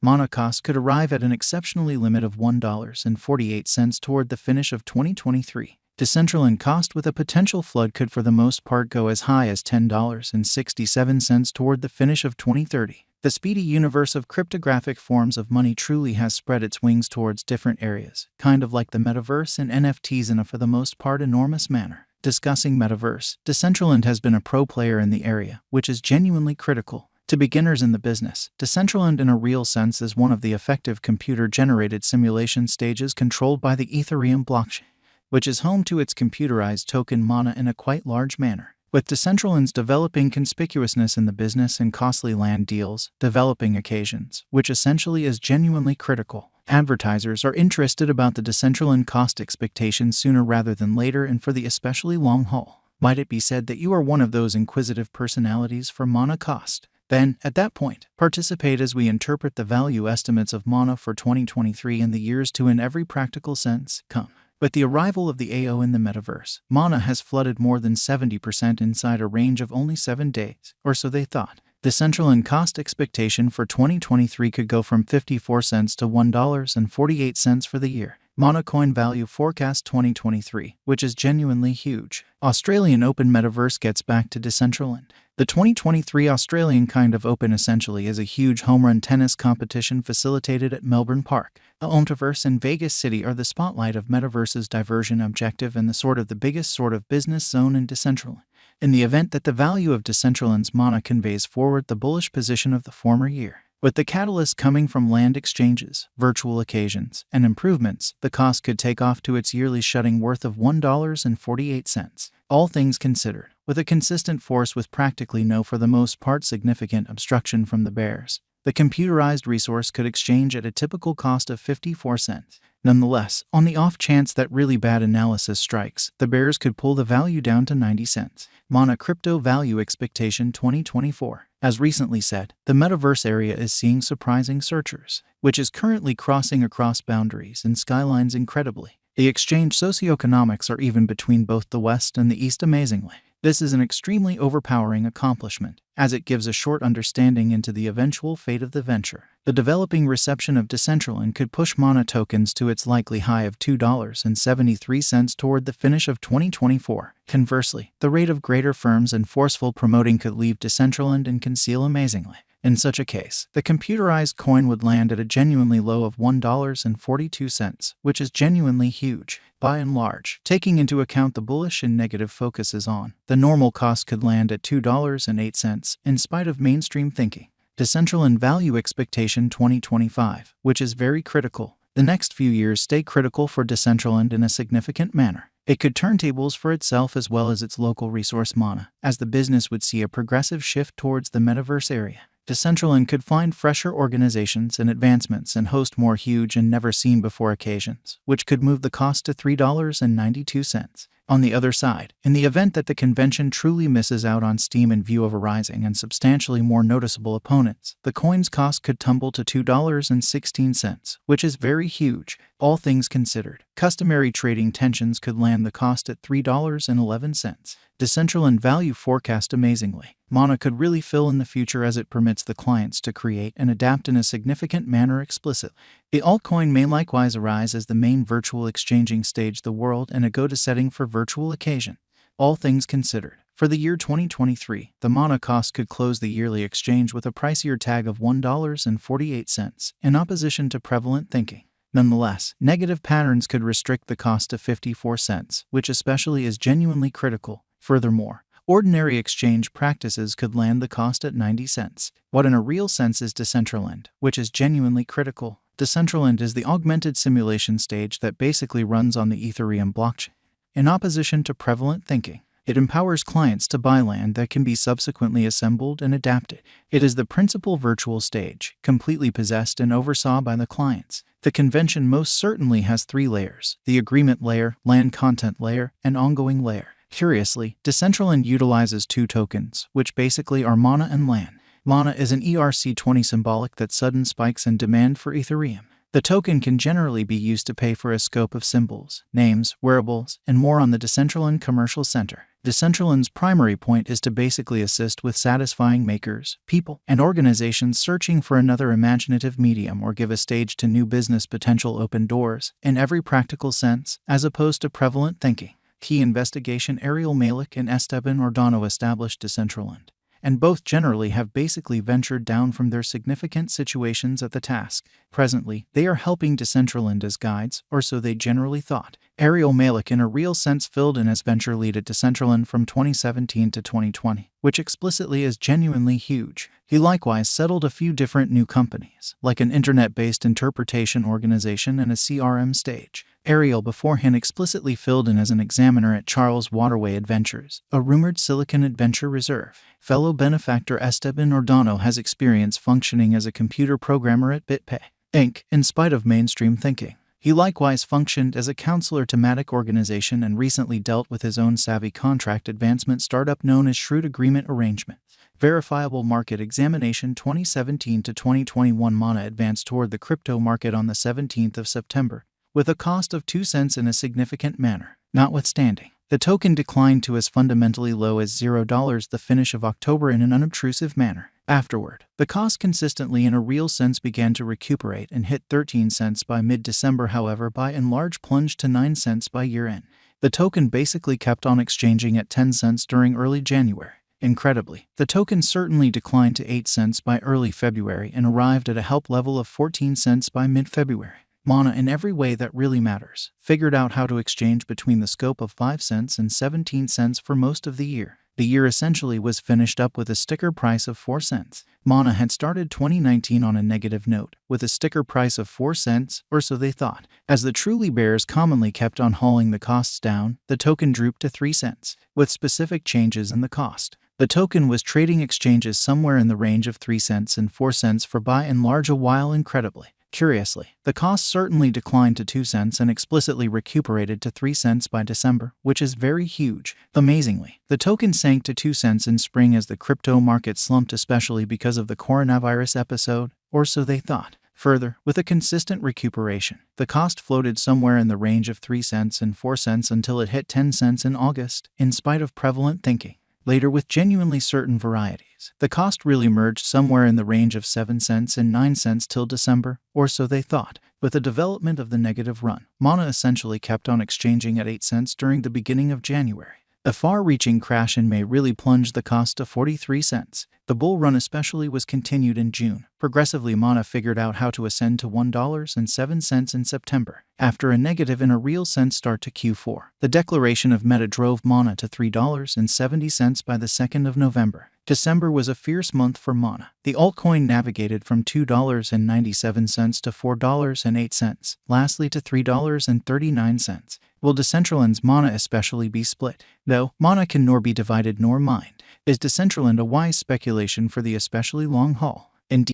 Mana cost could arrive at an exceptionally limit of $1.48 toward the finish of 2023. Decentraland cost with a potential flood could for the most part go as high as $10.67 toward the finish of 2030. The speedy universe of cryptographic forms of money truly has spread its wings towards different areas, kind of like the metaverse and NFTs in a for the most part enormous manner. Discussing metaverse, Decentraland has been a pro player in the area, which is genuinely critical. To beginners in the business, Decentraland in a real sense is one of the effective computer-generated simulation stages controlled by the Ethereum blockchain, which is home to its computerized token Mana in a quite large manner. With Decentraland's developing conspicuousness in the business and costly land deals, developing occasions, which essentially is genuinely critical. Advertisers are interested about the Decentraland cost expectations sooner rather than later and for the especially long haul. Might it be said that you are one of those inquisitive personalities for Mana cost? Then, at that point, participate as we interpret the value estimates of Mana for 2023 and the years to in every practical sense come. With the arrival of the AO in the metaverse, Mana has flooded more than 70% inside a range of only 7 days, or so they thought. Decentraland cost expectation for 2023 could go from 54 cents to $1.48 for the year. Mana coin value forecast 2023, which is genuinely huge. Australian Open Metaverse gets back to Decentraland. The 2023 Australian kind of Open essentially is a huge home run tennis competition facilitated at Melbourne Park. The Metaverse and Vegas City are the spotlight of Metaverse's diversion objective and the biggest sort of business zone in Decentraland. In the event that the value of Decentraland's Mana conveys forward the bullish position of the former year. With the catalyst coming from land exchanges, virtual occasions, and improvements, the cost could take off to its yearly shutting worth of $1.48. All things considered, with a consistent force with practically no for the most part significant obstruction from the bears, the computerized resource could exchange at a typical cost of 54 cents. Nonetheless, on the off chance that really bad analysis strikes, the bears could pull the value down to 90 cents. Mana Crypto Value Expectation 2024. As recently said, the metaverse area is seeing surprising searchers, which is currently crossing across boundaries and skylines incredibly. The exchange socioeconomics are even between both the West and the East amazingly. This is an extremely overpowering accomplishment, as it gives a short understanding into the eventual fate of the venture. The developing reception of Decentraland could push Mana tokens to its likely high of $2.73 toward the finish of 2024. Conversely, the rate of greater firms and forceful promoting could leave Decentraland and conceal amazingly. In such a case, the computerized coin would land at a genuinely low of $1.42, which is genuinely huge. By and large, taking into account the bullish and negative focuses on, the normal cost could land at $2.08 in spite of mainstream thinking. Decentraland Value Expectation 2025, which is very critical. The next few years stay critical for Decentraland in a significant manner. It could turn tables for itself as well as its local resource Mana, as the business would see a progressive shift towards the metaverse area. Decentraland could find fresher organizations and advancements and host more huge and never-seen-before occasions, which could move the cost to $3.92. On the other side, in the event that the convention truly misses out on steam in view of a rising and substantially more noticeable opponents, the coin's cost could tumble to $2.16, which is very huge. All things considered, customary trading tensions could land the cost at $3.11. Decentraland value forecast amazingly. Mana could really fill in the future as it permits the clients to create and adapt in a significant manner explicitly. The altcoin may likewise arise as the main virtual exchanging stage the world and a go-to setting for virtual occasion. All things considered, for the year 2023, the Mana cost could close the yearly exchange with a pricier tag of $1.48, in opposition to prevalent thinking. Nonetheless, negative patterns could restrict the cost to 54 cents, which especially is genuinely critical. Furthermore, ordinary exchange practices could land the cost at 90 cents. What in a real sense is Decentraland, which is genuinely critical? Decentraland is the augmented simulation stage that basically runs on the Ethereum blockchain. In opposition to prevalent thinking, it empowers clients to buy land that can be subsequently assembled and adapted. It is the principal virtual stage, completely possessed and oversaw by the clients. The convention most certainly has 3 layers: the agreement layer, land content layer, and ongoing layer. Curiously, Decentraland utilizes 2 tokens, which basically are Mana and LAN. Mana is an ERC20 symbolic that sudden spikes in demand for Ethereum. The token can generally be used to pay for a scope of symbols, names, wearables, and more on the Decentraland Commercial Center. Decentraland's primary point is to basically assist with satisfying makers, people, and organizations searching for another imaginative medium or give a stage to new business potential open doors, in every practical sense, as opposed to prevalent thinking. Key investigation Ariel Malik and Esteban Ordano established Decentraland, and both generally have basically ventured down from their significant situations at the task. Presently, they are helping Decentraland as guides, or so they generally thought. Ariel Malik in a real sense filled in as venture lead at Decentraland from 2017 to 2020, which explicitly is genuinely huge. He likewise settled a few different new companies, like an internet-based interpretation organization and a CRM stage. Ariel beforehand explicitly filled in as an examiner at Charles Waterway Adventures, a rumored Silicon Adventure reserve. Fellow benefactor Esteban Ordano has experience functioning as a computer programmer at BitPay, Inc., in spite of mainstream thinking. He likewise functioned as a counselor to Matic organization and recently dealt with his own savvy contract advancement startup known as Shrewd Agreement Arrangement. Verifiable Market Examination 2017 to 2021 Mana advanced toward the crypto market on the 17th of September, with a cost of 2 cents in a significant manner. Notwithstanding, the token declined to as fundamentally low as $0 the finish of October in an unobtrusive manner. Afterward, the cost consistently in a real sense began to recuperate and hit 13 cents by mid-December, however by and large plunged to 9 cents by year-end. The token basically kept on exchanging at 10 cents during early January. Incredibly, the token certainly declined to 8 cents by early February and arrived at a help level of 14 cents by mid-February. Mana, in every way that really matters, figured out how to exchange between the scope of 5 cents and 17 cents for most of the year. The year essentially was finished up with a sticker price of 4 cents. Mana had started 2019 on a negative note, with a sticker price of 4 cents, or so they thought. As the truly bears commonly kept on hauling the costs down, the token drooped to 3 cents, with specific changes in the cost. The token was trading exchanges somewhere in the range of 3 cents and 4 cents for by and large a while. Incredibly. Curiously, the cost certainly declined to 2 cents and explicitly recuperated to 3 cents by December, which is very huge. Amazingly, the token sank to 2 cents in spring as the crypto market slumped, especially because of the coronavirus episode, or so they thought. Further, with a consistent recuperation, the cost floated somewhere in the range of 3 cents and 4 cents until it hit 10 cents in August, in spite of prevalent thinking. Later, with genuinely certain varieties, the cost really merged somewhere in the range of 7 cents and 9 cents till December, or so they thought. With the development of the negative run, Mana essentially kept on exchanging at 8 cents during the beginning of January. A far-reaching crash in May really plunged the cost to 43 cents. The bull run especially was continued in June. Progressively, Mana figured out how to ascend to $1.07 in September. After a negative in a real sense start to Q4, the declaration of Meta drove Mana to $3.70 by the 2nd of November. December was a fierce month for Mana. The altcoin navigated from $2.97 to $4.08, lastly to $3.39. Will Decentraland's Mana especially be split? Though, Mana can nor be divided nor mined. Is Decentraland a wise speculation for the especially long haul?